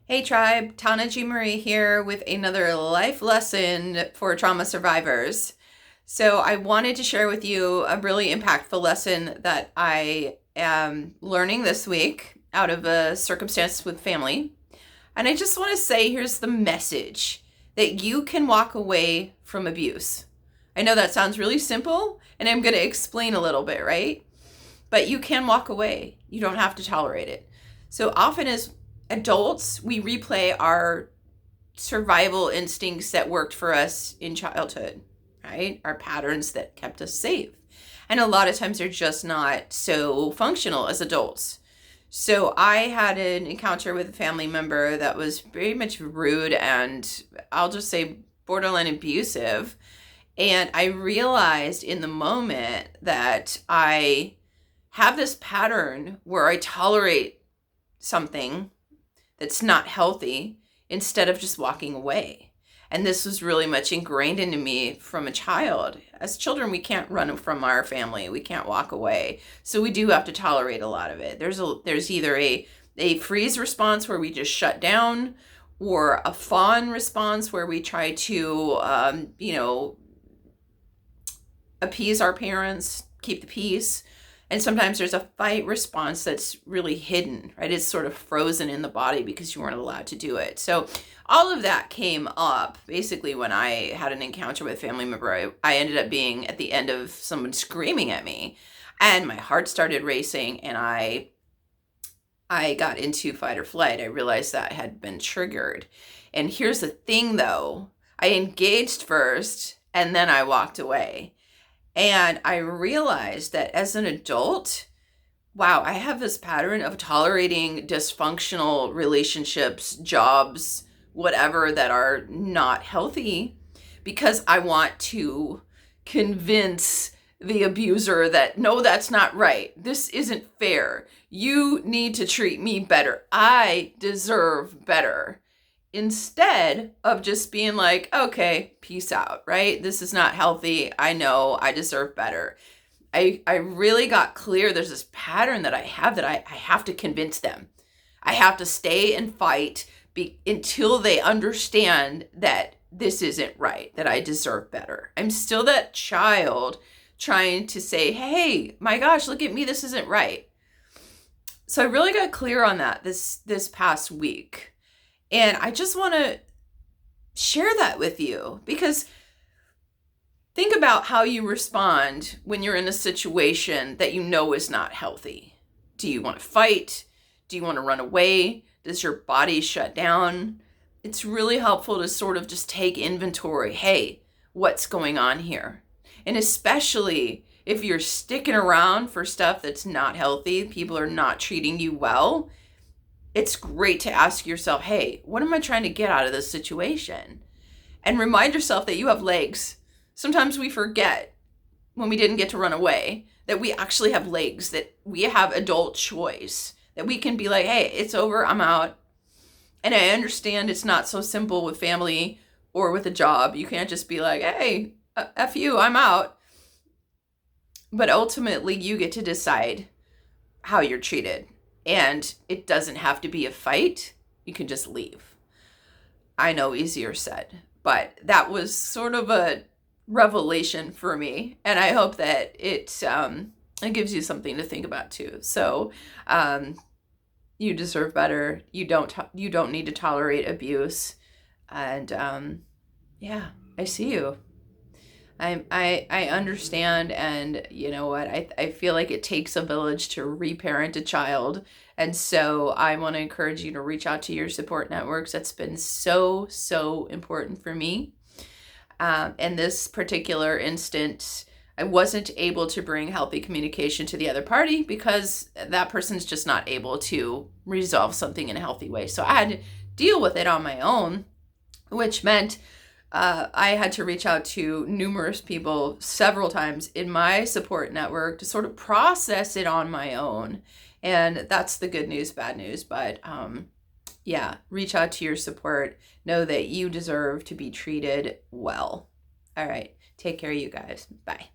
Hey tribe, Tana G. Marie here with another life lesson for trauma survivors. So I wanted to share with you a really impactful lesson that I am learning this week out of a circumstance with family. And I just want to say, here's the message that you can walk away from abuse. I know that sounds really simple, and I'm going to explain a little bit, right? But you can walk away. You don't have to tolerate it. So often as adults, we replay our survival instincts that worked for us in childhood, right? Our patterns that kept us safe. And a lot of times they're just not so functional as adults. So I had an encounter with a family member that was very much rude and I'll just say borderline abusive. And I realized in the moment that I have this pattern where I tolerate something that's not healthy instead of just walking away. And this was really much ingrained into me from a child. As children, we can't run from our family. We can't walk away. So we do have to tolerate a lot of it. There's either a freeze response where we just shut down, or a fawn response where we try to, appease our parents, keep the peace. And sometimes there's a fight response that's really hidden, right? It's sort of frozen in the body because you weren't allowed to do it. So all of that came up basically when I had an encounter with a family member. I ended up being at the end of someone screaming at me, and my heart started racing, and I got into fight or flight. I realized that had been triggered. And here's the thing though, I engaged first and then I walked away. And I realized that as an adult, wow, I have this pattern of tolerating dysfunctional relationships, jobs, whatever, that are not healthy because I want to convince the abuser that, no, that's not right. This isn't fair. You need to treat me better. I deserve better. Instead of just being like, okay, peace out, right? This is not healthy. I know I deserve better. I really got clear there's this pattern that I have that I have to convince them. I have to stay and fight until they understand that this isn't right, that I deserve better. I'm still that child trying to say, hey, my gosh, look at me, this isn't right. So I really got clear on that this past week. And I just want to share that with you because think about how you respond when you're in a situation that you know is not healthy. Do you want to fight? Do you want to run away? Does your body shut down? It's really helpful to sort of just take inventory. Hey, what's going on here? And especially if you're sticking around for stuff that's not healthy, people are not treating you well, it's great to ask yourself, hey, what am I trying to get out of this situation? And remind yourself that you have legs. Sometimes we forget when we didn't get to run away that we actually have legs, that we have adult choice, that we can be like, hey, it's over, I'm out. And I understand it's not so simple with family or with a job. You can't just be like, hey, F you, I'm out. But ultimately, you get to decide how you're treated. And it doesn't have to be a fight. You can just leave. I know, easier said, but that was sort of a revelation for me. And I hope that it gives you something to think about too. So you deserve better. You don't need to tolerate abuse. And I see you. I understand, and you know what? I feel like it takes a village to reparent a child, and so I want to encourage you to reach out to your support networks. That's been so important for me. In this particular instance, I wasn't able to bring healthy communication to the other party because that person's just not able to resolve something in a healthy way. So I had to deal with it on my own, which meant I had to reach out to numerous people several times in my support network to sort of process it on my own. And that's the good news, bad news. But reach out to your support. Know that you deserve to be treated well. All right. Take care, you guys. Bye.